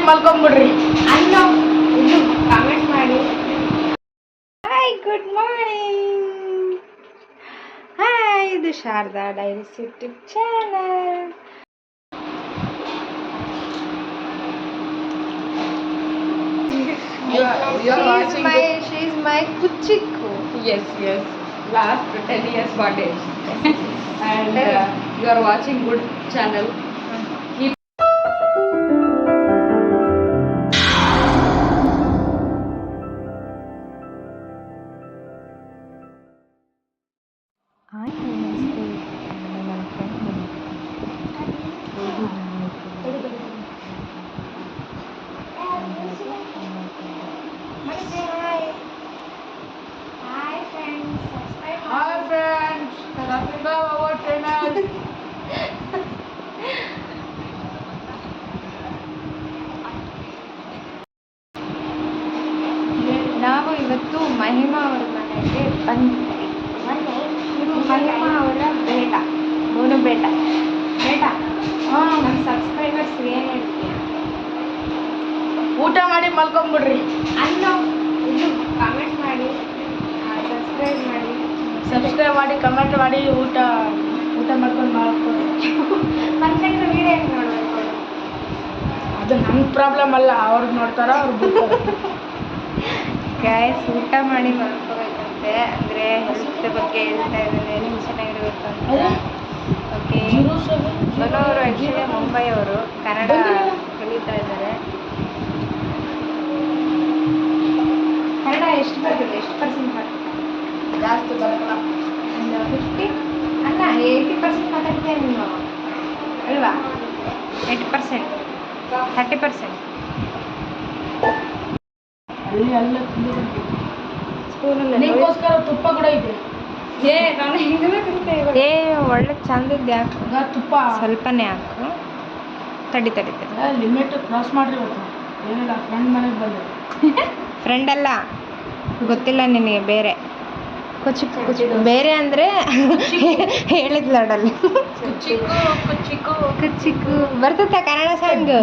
ಮಲ್ಕೊಂಬಿಡ್ರಿ ಅನ್ನೋ ಇದು ಕಾಮೆಂಟ್ ಮಾಡಿ. Hi, good morning. ಹಾಯ್, ಇದು Sharada diaries YouTube channel. She is my kuchiku. Yes. Last 10 years birthday. And you are watching good channel. Keep. Hi friends, subscribe our channel. ನಾವು ಇವತ್ತು ಮಹಿಮಾ ಅವರ ಮನೆಗೆ ಬಂದಿದ್ದೀವಿ. ಇದು ಮಹಿಮಾ ಅವರ ಬೇಟ, ಬೋನು ಬೇಟ. ನಮ್ಮ ಸಬ್ಸ್ಕ್ರೈಬರ್ಸ್ ಏನು ಹೇಳ್ತೀವಿ? ಊಟ ಮಾಡಿ ಮಲ್ಕೊಂಬಿಡ್ರಿ. ಅನ್ನೋ ಇದು ಕಾಮೆಂಟ್ ಮಾಡಿ, ಸಬ್ಸ್ಕ್ರೈಬ್ ಮಾಡಿ, ಕಮೆಂಟ್ ಮಾಡಿ, ಊಟ ಮಾಡ್ಕೊಂಡು ಮತ್ತೆ ವೀಡಿಯೋ ಹೆಂಗೆ ನೋಡಬೇಕು? ಅದು ನನ್ನ ಪ್ರಾಬ್ಲಮ್ ಅಲ್ಲ, ಅವ್ರಿಗೆ ನೋಡ್ತಾರ ಅವ್ರು ಬಿಡ್ತಾರೆ. ಗೈಸ್, ಊಟ ಮಾಡಿ ಮಲ್ಕೋಬೇಕಂತೆ. ಅಂದರೆ ಹೆಲ್ತ್ ಬಗ್ಗೆ ಹೇಳ್ತಾ ಇದ್ದಾರೆ, ಹೆಲ್ತ್ ಚೆನ್ನಾಗಿರ್ಬೇಕು ಅಂತ. ಓಕೆ, ಬರೋರು ಆ್ಯಕ್ಚುಲಿ ಮುಂಬೈಯವರು, ಕನ್ನಡ ಕಲಿತಾ ಇದ್ದಾರೆ. ಕನ್ನಡ ಎಷ್ಟು ಬರ್ತದೆ? ಎಷ್ಟು ಪರ್ಸೆಂಟ್ ಬರ್ತದೆ? ಜಾಸ್ತಿ ಬರಲ್ಲ. ಒಂದು 50 ಅಲ್ಲ, 80% ಮಾತಾಡ್ತೀಯ ನೀನು ಅಲ್ವಾ? 80%, 30%. ಅಲ್ಲಿ ಅಲ್ಲ ಸ್ಪೂನಲ್ಲಿ ನಿಗೋಸ್ಕರ ತುಪ್ಪ ಕೂಡ ಇದೆ. ಒಳ್ಳೆ ಚಂದ ಇದೆ. ಹಾಕು ತುಪ್ಪ ಸ್ವಲ್ಪನೇ ಹಾಕು. ತಡಿ. ಲಿಮಿಟ್ ಕ್ರಾಸ್ ಮಾಡ್ರಿ. ಇವತ್ತು ಏನಿಲ್ಲ, ಫ್ರೆಂಡ್ ಮನೆಗೆ ಬಂದೆ. ಫ್ರೆಂಡ್ ಅಲ್ಲ, ಗೊತ್ತಿಲ್ಲ ನಿನಗೆ. ಬೇರೆ ಕುಚಿಕು ಬೇರೆ ಅಂದರೆ ಹೇಳಿದ್ಲು ನೋಡಲ್ಲಿ. ಕುಚಿಕು ಬರ್ತದ ಕನ್ನಡ ಸಾಂಗ್?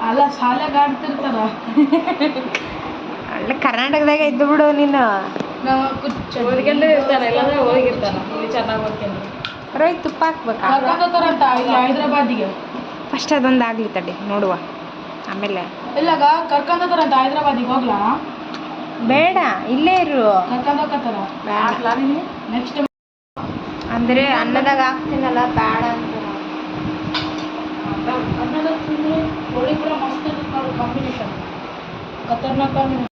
ಅಲ್ಲ, ಶಾಲೆಗೆ ಆಡ್ತಿರ್ತಾರ. ಒಳ್ಳೆ ಕರ್ನಾಟಕದಾಗ ಇದ್ದು ಬಿಡು ನೀನು. ಓದ್ಕೊಂಡೇ ಇರ್ತಾರೆ, ಇಲ್ಲಾಂದ್ರೆ ಹೋಗಿರ್ತಾರ. ಇಲ್ಲಿ ಚೆನ್ನಾಗಿ ಓದ್ಕೊಂಡು ರೋಹಿತ್ ತುಪ್ಪ ಹಾಕ್ಬೇಕಾ? ಕರ್ಕೊಂಡೋಗ್ತಾರಂತ ಇಲ್ಲಿ ಹೈದ್ರಾಬಾದಿಗೆ. ಫಸ್ಟ್ ಅದೊಂದು ಆಗಲಿ ತಡಿ, ನೋಡುವ ಆಮೇಲೆ. ಇಲ್ಲಾಗ ಕರ್ಕೊಂಡೋಗ್ತಾರಂತ ಹೈದ್ರಾಬಾದಿಗೆ. ಹೋಗ್ಲಾ? ಬೇಡ, ಇಲ್ಲೇ ಇರು. ಕರ್ಕೊಂಡೋಗ್ತಾರ. ನೆಕ್ಸ್ಟ್ ಅಂದರೆ ಅನ್ನದಾಗ ಹಾಕ್ತೀನಲ್ಲ, ಬೇಡ ಅಂತ. ಅನ್ನದಾಗ ತಿಂದ್ರೆ ಕೋಳಿ ಕೂಡ ಮಸ್ತ್ ಇರುತ್ತೆ ನೋಡಿ, ಕಾಂಬಿನೇಷನ್ ಖತರ್ನಾಕ್ ಕಾಂಬಿನೇಷನ್.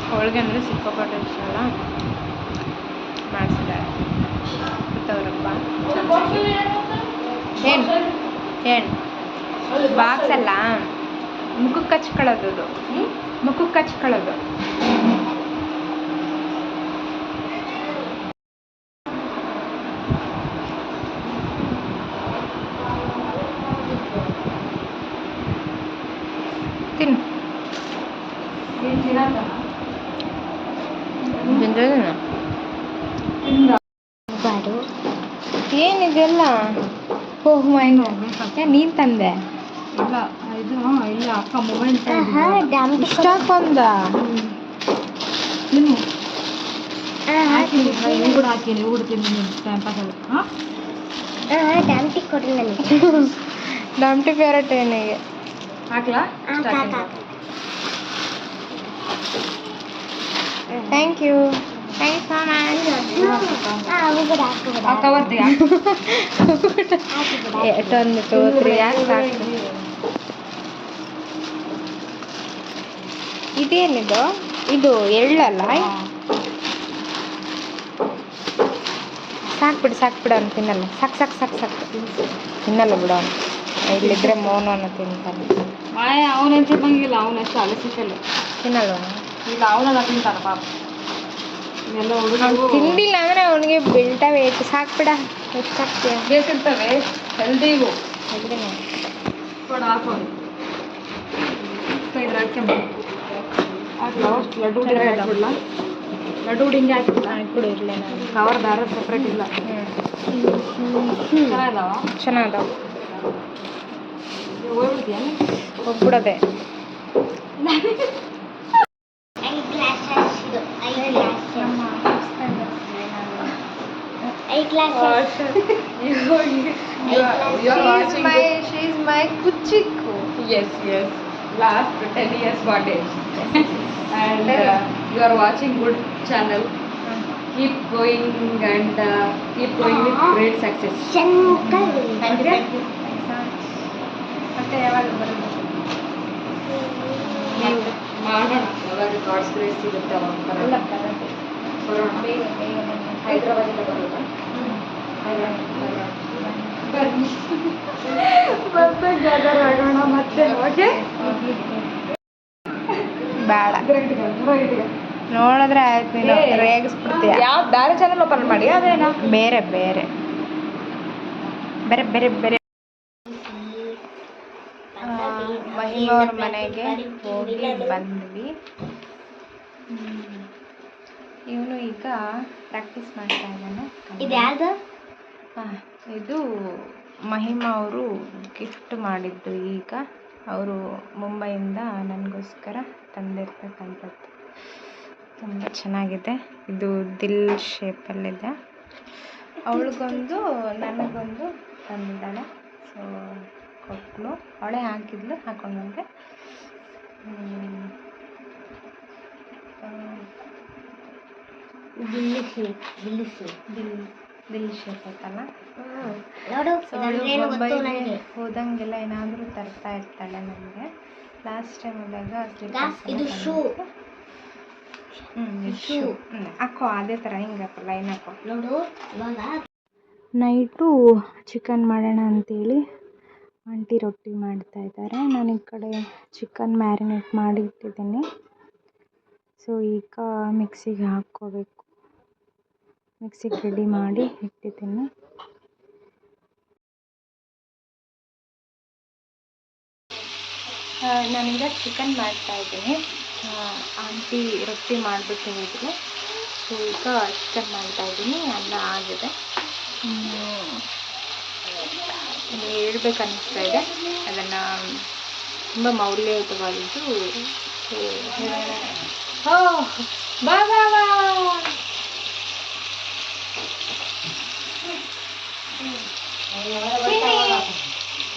ಹೋಳಿಗೆ ಅಂದರೆ ಸಿಕ್ಕಾಪಟ್ಟೆ ಇಷ್ಟ ಅಲ್ಲ, ಮಾಡಿಸಿದ್ದಾರೆ ಗೊತ್ತವ್ರಪ್ಪ. ಏನು ಬಾಕ್ಸ್ ಅಲ್ಲ, ಮುಖಕ್ಕೆ ಹಚ್ಕೊಳ್ಳೋದು. ಅದು ಮುಖಕ್ಕೆ ಹಚ್ಕೊಳ್ಳೋದು. ತಿನ್ನು. ಏನಿದೆಲ್ಲ? ಓಹ್ ಮೈ ಗಾಡ್, ನೀನು ತಂದೆ? ಇಲ್ಲ, ಇದು ಇಲ್ಲ, ಅಕ್ಕ ಮೊಬೈಲ್ ಇಷ್ಟಕ್ಕೊಂದ ನೀವು ಕೂಡ ಹಾಕಿ, ನೀವು ಹುಡ್ತೀನಿ ಟೈಮ್ ಪಾಸ್ ಆಗುತ್ತೆ. ಡಾಮ್ಟಿ ಫೇವ್ರೇಟ್ ಏನಿಗೆ ಹಾಕ್ಲಾ? Thank you so much. ಎಷ್ಟೊಂದು 2, 3 ಯಾಕೆ ಸಾಕು. ಇದೇನಿದು? ಇದು ಎಳ್ಳಲ್ಲ? ಸಾಕ್ಬಿಡು ಅವ್ನು ತಿನ್ನಲ್ಲ. ಸಾಕು ತಿನ್ನಲ್ಲ ಬಿಡು ಅವನು. ಇಲ್ಲಿದ್ರೆ ಮೌನವನ್ನು ತಿಂತಾನೆ. ಅವನೇನು ತಿನ್ನಂಗಿಲ್ಲ, ಅವನಷ್ಟು ಅಲಸಿಕಲ್ಲ ತಿನ್ನಲ್ಲ. ಇಲ್ಲ, ಅವನೆಲ್ಲ ತಿಂತಾನ ಪಾಪ. ಎಲ್ಲ ಹುಡುಗರು ತಿಂದಿಲ್ಲ ಅಂದರೆ ಅವನಿಗೆ ಬಿಲ್ಟ ವೇಟ್. ಸಾಕ್ಬಿಡ. ಎಷ್ಟು ಹಾಕ್ತೀಯ? ಬೇಕಿರ್ತವೆ ಹೆಲ್ದಿ ಇವು. ಹೆಲ್ದಿನೇ ಕೊಡ ಹಾಕೋದು. ಇದ್ರ ಹಾಕ್ಯಂಬ ಹಾಕ್ಲಾ? ಲಡ್ಡು ಹಾಕ್ಬಿಡ್ಲಾ? ಲಡ್ಡು ಹಿಂಗೆ ಹಾಕಿಲ್ಲ ಕೂಡ ಇರಲಿ ನಾನು ಕವರ್ ದಾರ ಸಪ್ರೇಟ್ ಇಲ್ಲ. ಚೆನ್ನಾಗಿದಾವ. ಚೆನ್ನಾಗದಾವ. ಹೋಗ್ಬಿಡ್ತೀಯಲ್ಲ ಹೋಗ್ಬಿಡೋದೆ. She is my kuchiku. Yes. Last 10 years birthday. And you are watching good channel. Keep going and keep going with great success. Thank you. ಮತ್ತೆ ಯಾವಾಗ ಬರೋದು? ನೀವು ಮಾಡೋಣ, ಯಾವಾಗ ಗಾಡ್ಸ್ ಗ್ರೇಸ್ ಸಿಗುತ್ತೆ ಅವಾಗ ಅಲ್ಲ ಬರೋದು. ಬರೋಣ. ಬೇಗ ಹೈದ್ರಾಬಾದಿಂದ ಬರೋದಾ? ಬನ್ನಿ ಮತ್ತೆ ಗ್ಯಾದರ್ ಆಗೋಣ ಮತ್ತೆ. ಓಕೆ ಬೇಡ ನೋಡಿದ್ರೆ ಆಯ್ತು, ನೀನು ರೇಗಿಸ್ಬಿಡ್ತೀಯ. ಯಾವ ಬೇರೆ ಚಾನಲ್ ಓಪನ್ ಮಾಡಿ ಅದೇನಾ ಬೇರೆ ಬೇರೆ ಬೇರೆ ಬೇರೆ ಬೇರೆ ಮಹಿಮವ್ರ ಮನೆಗೆ ಹೋಗಿ ಬಂದ್ವಿ. ಇವನು ಈಗ ಪ್ರಾಕ್ಟೀಸ್ ಮಾಡ್ತಾ ಇದ್ದಾನೆ. ಇದು ಮಹಿಮಾ ಅವರು ಗಿಫ್ಟ್ ಮಾಡಿದ್ದು. ಈಗ ಅವರು ಮುಂಬೈಯಿಂದ ನನಗೋಸ್ಕರ ತಂದಿರ್ತಕ್ಕಂಥದ್ದು. ತುಂಬ ಚೆನ್ನಾಗಿದೆ. ಇದು ದಿಲ್ ಶೇಪಲ್ಲಿದೆ. ಅವಳಿಗೊಂದು ನನಗೊಂದು ತಂದಿದ್ದಾಳೆ. ಸೊ ಕೊಟ್ಟಳು, ಅವಳೇ ಹಾಕಿದ್ಲು, ಹಾಕೊಂಡು ಬಂದೆ. ದಿಲ್ ಶೇಪ್ ಐತಲ್ಲ. ಮುಂಬೈಗೆ ಹೋದಂಗೆಲ್ಲ ಏನಾದರೂ ತರ್ತಾ ಇರ್ತಾಳೆ ನನಗೆ. ಲಾಸ್ಟ್ ಟೈಮ್ ಹೋದಾಗ ಇದು ಶೂ. ಹಾಕೋ, ಅದೇ ಥರ ಹಿಂಗೆ ಹಾಕೋ, ಲೈನ್ ಹಾಕೋ. ನೈಟು ಚಿಕನ್ ಮಾಡೋಣ ಅಂತೇಳಿ ಆಂಟಿ ರೊಟ್ಟಿ ಮಾಡ್ತಾ ಇದ್ದಾರೆ. ನಾನು ಈ ಕಡೆ ಚಿಕನ್ ಮ್ಯಾರಿನೇಟ್ ಮಾಡಿ ಇಟ್ಟಿದ್ದೀನಿ. ಸೊ ಈಗ ಮಿಕ್ಸಿಗೆ ಹಾಕ್ಕೋಬೇಕು. ಮಿಕ್ಸಿಗೆ ರೆಡಿ ಮಾಡಿ ಇಟ್ಟಿದ್ದೀನಿ. ನಾನೀಗ ಚಿಕನ್ ಮಾಡ್ತಾಯಿದ್ದೀನಿ. ಆಂಟಿ ರೊಟ್ಟಿ ಮಾಡಿಬಿಟ್ಟು ಹೋದರು. ಸೊ ಈಗ ಚಿಕನ್ ಮಾಡ್ತಾಯಿದ್ದೀನಿ. ಅನ್ನ ಆಗಿದೆ. ಹೇಳ್ಬೇಕು ಅನ್ನಿಸ್ತಾ ಇದೆ. ಅದನ್ನು ತುಂಬ ಮೌಲ್ಯಯುತವಾಗಿದ್ದು. ಸೊ ಓ ಬಾ ಬಾ ಬಾ.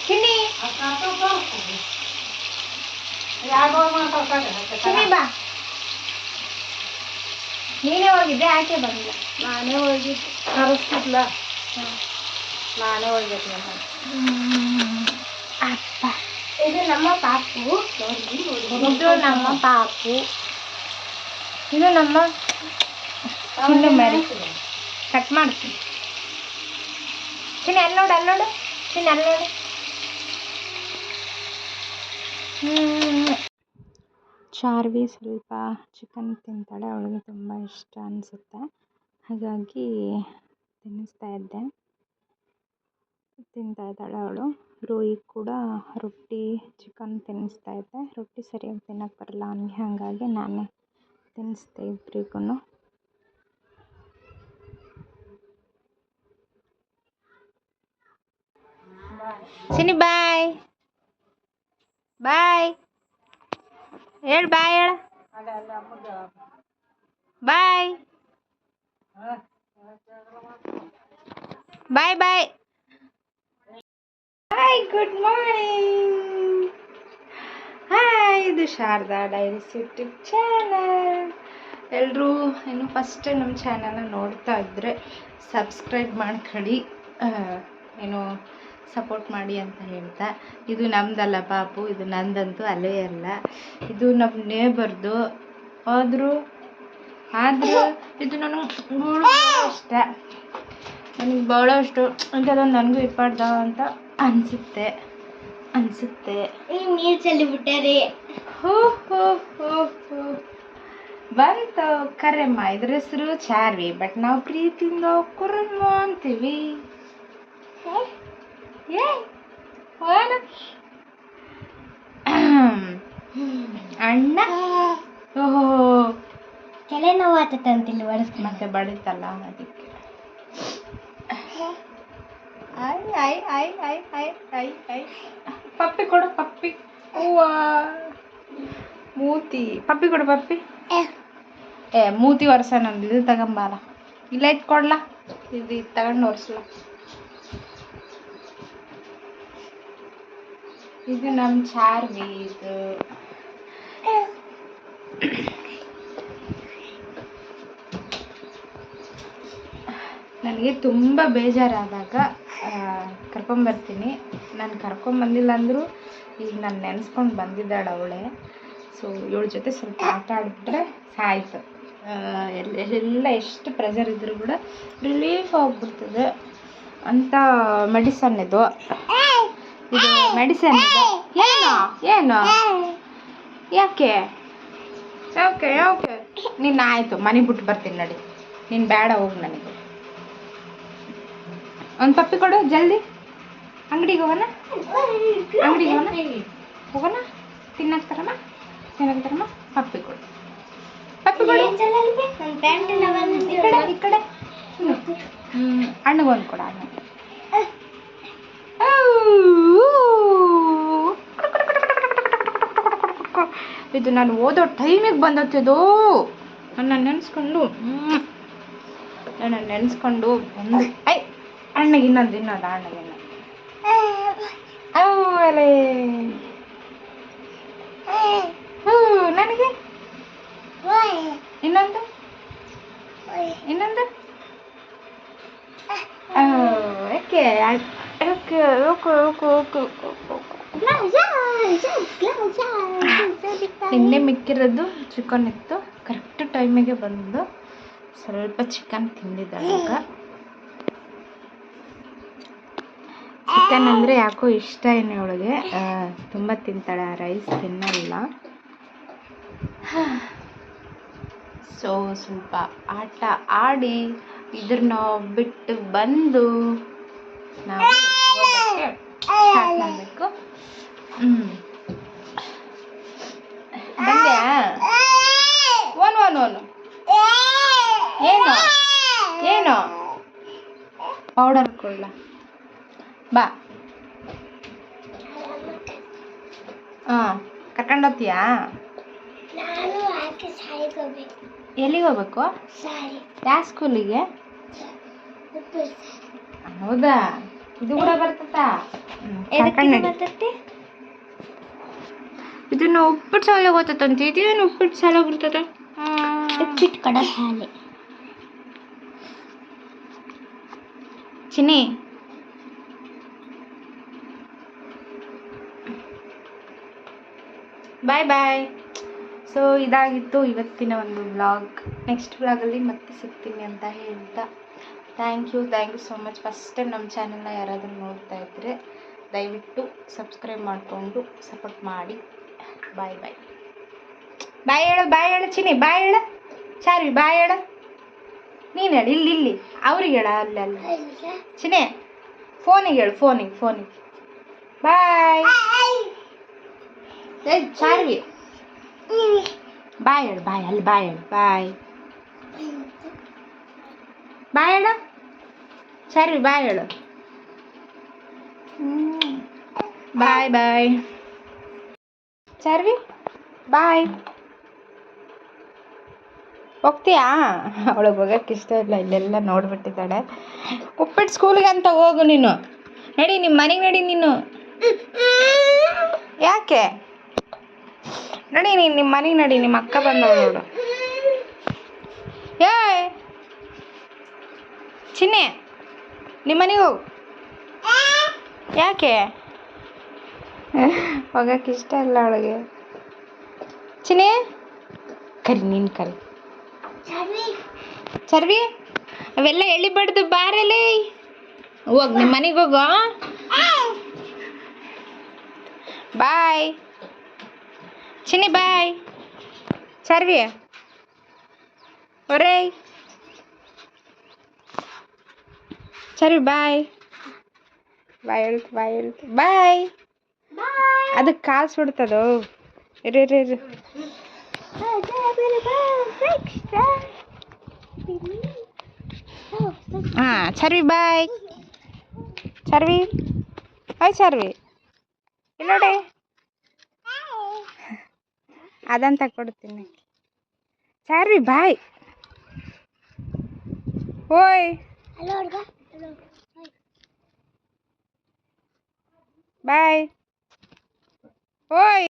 ಚಿನ್ನಿ ಚಿನ್ನಿ ಬಾ. ನೀನೇ ಹೋಗಿದ್ದೆ, ಆಕೆ ಬಂದಿಲ್ಲ. ನಾನೇ ಹೋಗಿದ್ದೆ, ಕರೆಸ್ತಿದ್ಲ. ನಾನೇ ಹೋಗಿದ್ದೆ. ಅಪ್ಪ, ಇದು ನಮ್ಮ ಪಾಪು. ಇದು ನಮ್ಮ ಪಾಪು. ಇದು ನಮ್ಮ ಚಿನ್ನ ಮರಿ. ಕಟ್ ಮಾಡ್ತೀನಿ. ಚಿನ್ನ ಅಲ್ಲೋಡು, ಅಲ್ಲೋಡು. ಚಿನ್ನ ಅಲ್ಲೋಡು. ಚಾರ್ವಿ ಸ್ವಲ್ಪ ಚಿಕನ್ ತಿಂತಾಳೆ. ಅವಳಿಗೆ ತುಂಬ ಇಷ್ಟ ಅನಿಸುತ್ತೆ. ಹಾಗಾಗಿ ತಿನ್ನಿಸ್ತಾ ಇದ್ದೆ. ತಿಂತಾ ಇದ್ದಾಳೆ ಅವಳು. ರೋಯಿ ಕೂಡ ರೊಟ್ಟಿ ಚಿಕನ್ ತಿನ್ನಿಸ್ತಾ ಇದ್ದೆ. ರೊಟ್ಟಿ ಸರಿಯಾಗಿ ತಿನ್ನೋಕ್ಕೆ ಬರಲ್ಲ ಅವನಿಗೆ, ಹಾಗಾಗಿ ನಾನೇ ತಿನ್ನಿಸ್ದೆ ಇಬ್ಬರಿಗೂ. ಚಿನ್ನಿ ಬಾಯ್ ಬಾಯ್ ಹೇಳು. ಬಾಯ್ ಹೇಳ. Bye bye bye hi, good morning. Hi, ಇದು ಶಾರದಾ ಡೈರೀಸ್ ಯೂಟ್ಯೂಬ್ ಚಾನಲ್. ಎಲ್ಲರೂ ಇನ್ನು ಫಸ್ಟ್ ಟೈಮ್ ನಮ್ಮ ಚಾನಲ್ನ ನೋಡ್ತಾ ಇದ್ದರೆ ಸಬ್ಸ್ಕ್ರೈಬ್ ಮಾಡ್ಕೊಳ್ಳಿ, ಏನು ಸಪೋರ್ಟ್ ಮಾಡಿ ಅಂತ ಹೇಳ್ತಾ. ಇದು ನಮ್ಮದಲ್ಲ ಪಾಪು, ಇದು ನಂದಂತೂ ಅಲ್ಲೇ ಅಲ್ಲ. ಇದು ನಮ್ಮ ನೇಬರ್ದು. ಆದರೂ ಇದು ನನಗೆ ಇಷ್ಟ. ನನಗೆ ಭಾಳ ಇಷ್ಟ. ಇಂಥದ್ದೊಂದು ನನಗೂ ಇಪ್ಪಾಡ್ದ ಅಂತ ಅನಿಸುತ್ತೆ. ನೀರು ಚೆಲ್ಲಿ ಬಿಟ್ಟರೆ ಹೋ ಹೋ ಹೋ ಹೋ ಬಂತು ಕರೆಮ್ಮ. ಇದ್ರ ಹೆಸರು ಚಾರ್ವಿ, ಬಟ್ ನಾವು ಪ್ರೀತಿಯಿಂದ ಕುರಮ್ಮ ಅಂತೀವಿ. ಅಣ್ಣ ಓಹೋ ತಲೆ ನೋವು ಆತೈತೆ ಅಂತಿಲ್ಲ ಒರೆಸ್ತೀನಿ ಮತ್ತೆ ಬಡಿತಲ್ಲ ಅದಕ್ಕೆ ಐ ಐ ಐ ಐ ಐ ಐ ಐ ಪಪ್ಪಿ ಕೊಡು ಪಪ್ಪಿ ಹೂವ ಮೂತಿ ಪಪ್ಪಿ ಕೊಡು ಪಪ್ಪಿ ಮೂತಿ ವರ್ಷ ನಂದು ಇದು ತಗೊಂಬಾರ ಇಲ್ಲ ಇಟ್ಕೊಡ್ಲ ಇದು ತಗೊಂಡು ಒರೆಸ್ಲ ಇದು ನಮ್ಮ ಚಾರ್ವಿ ಇದು ನನಗೆ ತುಂಬ ಬೇಜಾರಾದಾಗ ಕರ್ಕೊಂಬರ್ತೀನಿ ನಾನು ಕರ್ಕೊಂಬಂದಿಲ್ಲ ಅಂದರೂ ಈಗ ನಾನು ನೆನೆಸ್ಕೊಂಡು ಬಂದಿದ್ದಾಳೆ ಅವಳೇ ಸೊ ಇವಳ ಜೊತೆ ಸ್ವಲ್ಪ ಆಟ ಆಡಿಬಿಟ್ರೆ ಸಾಯ್ತು ಎಲ್ಲ ಎಷ್ಟು ಪ್ರೆಷರ್ ಇದ್ದರೂ ಕೂಡ ರಿಲೀಫ್ ಆಗಿಬಿಡ್ತದೆ ಅಂತ ಮೆಡಿಸನ್ ಇದು ಮೆಡಿಸನ್ ಇದು ಏನು ಏನು ಯಾಕೆ ಓಕೆ ಓಕೆ ನೀನು ಆಯಿತು ಮನೆ ಬಿಟ್ಟು ಬರ್ತೀನಿ ನಡಿ ನೀನು ಬೇಡ ಹೋಗು ನನಗೆ ಒಂದು ಪಪ್ಪಿ ಕೊಡು ಜಲ್ದಿ ಅಂಗಡಿಗೆ ಹೋಗೋಣ ಹೋಗೋಣ ತಿನ್ನಕ್ತಾರಮ್ಮ ಪಪ್ಪಿ ಕೊಡು ಈ ಕಡೆ ಅಣ್ಣಗೊಂದು ಕೊಡ ಅಣ್ಣ ಇದು ನಾನು ಓದೋ ಟೈಮಿಗೆ ಬಂದತ್ತಿದು ನನ್ನ ನೆನೆಸ್ಕೊಂಡು ಬಂದು ಐ ಅಣ್ಣಗೆ ಇನ್ನೊಂದು ಅಣ್ಣಗೆ ಅಲೆ ನನಗೆ ಇನ್ನೊಂದು okay okay okay okay okay ನಿನ್ನೆ ಮಿಕ್ಕಿರೋದು ಚಿಕನ್ ಇತ್ತು ಕರೆಕ್ಟ್ ಟೈಮಿಗೆ ಬಂದು ಸ್ವಲ್ಪ ಚಿಕನ್ ತಿಂದಿದ್ದಾಳೆ ಈಗ ಚಿಕನ್ ಅಂದರೆ ಯಾಕೋ ಇಷ್ಟ ಏನೇ ಅವಳಿಗೆ ತುಂಬ ತಿಂತಾಳೆ ರೈಸ್ ತಿನ್ನಲ್ಲ ಸೊ ಸ್ವಲ್ಪ ಆಟ ಆಡಿ ಇದನ್ನ ಬಿಟ್ಟು ಬಂದು ನಾವು ಸ್ಟಾರ್ಟ್ ಮಾಡಬೇಕು ಬಂದ್ಯಾ ಓನು ಏನು ಪೌಡರ್ ಕೊಡ್ಲ ಬಾ ಕರ್ಕೊಂಡೋಗ್ತೀಯಾ ಎಲ್ಲಿಗೆ ಹೋಗ್ಬೇಕು ಯಾವ ಸ್ಕೂಲಿಗೆ ಹೌದಾ ಇದು ಕೂಡ ಬರ್ತತಾ ಇದನ್ನು ಉಪ್ಪಿಟ್ಟು ಶಾಲೆಗೆ ಹೋಗ್ತಂತೆ ಇದೇನು ಉಪ್ಪಿಟ್ಟು ಶಾಲೆಗೆ ಬರ್ತದೆ ಉಪ್ಪಿಟ್ಟು ಕಡ ಶಾಲೆ ಚಿನ್ನಿ ಬಾಯ್ ಬಾಯ್ ಸೊ ಇದಾಗಿತ್ತು ಇವತ್ತಿನ ಒಂದು ವ್ಲಾಗ್ ನೆಕ್ಸ್ಟ್ ವ್ಲಾಗಲ್ಲಿ ಮತ್ತೆ ಸಿಗ್ತೀನಿ ಅಂತ ಹೇಳ್ತಾ thank you so much first time ನಮ್ಮ ಚಾನಲ್ನ ಯಾರಾದರೂ ನೋಡ್ತಾ ಇದ್ದರೆ ದಯವಿಟ್ಟು ಸಬ್ಸ್ಕ್ರೈಬ್ ಮಾಡಿಕೊಂಡು ಸಪೋರ್ಟ್ ಮಾಡಿ ಬಾಯ್ ಹೇಳು ಚಿನ್ನಿ ಬಾಯ್ ಹೇಳು ಚಾರ್ವಿ ಬಾಯ್ ಹೇಳು ನೀನು ಹೇಳು ಇಲ್ಲಿ ಅವ್ರಿಗೆ ಹೇಳ ಅಲ್ಲಿ ಚಿನ್ನಿ ಫೋನಿಗೆ ಹೇಳು ಫೋನಿಗೆ ಬಾಯ್ ಚಾರ್ವಿ ಬಾಯ್ ಹೇಳು ಅಲ್ಲಿ ಬಾಯ್ ಹೇಳು ಬಾಯ್ ಹೇಳು ಚಾರ್ವಿ ಬಾಯ್ ಹೇಳು ಬಾಯ್ ಚಾರ್ವಿ ಬಾಯ್ ಹೋಗ್ತೀಯಾ ಅವಳಿಗೆ ಹೋಗೋಕ್ಕೆ ಇಷ್ಟ ಇಲ್ಲ ಇಲ್ಲೆಲ್ಲ ನೋಡ್ಬಿಟ್ಟಿದ್ದಾಳೆ ಉಪ್ಪಿಟ್ಟು ಸ್ಕೂಲಿಗೆ ಅಂತ ಹೋಗು ನೀನು ನಡಿ ನಿಮ್ಮ ಮನೆಗೆ ನಡಿ ನೀನು ಯಾಕೆ ನಡಿ ನೀನು ನಿಮ್ಮ ಮನೆಗೆ ನಡಿ ನಿಮ್ಮ ಅಕ್ಕ ಬಂದವಳು ನೋಡು ಏ ಚಿನ್ನೆ ನಿಮ್ಮ ಮನೆಗೆ ಹೋಗು ಯಾಕೆ ಹೋಗಕ್ಕೆ ಇಷ್ಟ ಇಲ್ಲ ಅವಳಿಗೆ ಚಿನ್ನೆ ನೀನು ಕರಿ ಚರ್ವಿ ಅವೆಲ್ಲ ಎಳಿಬಾರ್ದು ಬಾರಲೇ ಹೋಗ್ ನಿಮ್ಮ ಮನೆಗೆ ಹೋಗೋ ಬಾಯ್ ಚಿನ್ನಿ ಬಾಯ್ ಚರ್ವಿ ಒರೇ ಚರ್ವಿ ಬಾಯ್ ಹೇಳ್ತು ಬಾಯ್ ಅದಕ್ಕೆ ಕಾಸು ಬಿಡ್ತದೋ ಇರು ಹಾಂ ಚಾರ್ವಿ ಬಾಯ್. ಚಾರ್ವಿ ಹಾಯ್ ಚಾರ್ವಿ ಇಲ್ಲಿ ನೋಡಿ ಅದಂತ ಕೊಡ್ತೀನಿ. ಚಾರ್ವಿ ಬಾಯ್. ಓಯ್ ಬಾಯ್. ಓಯ್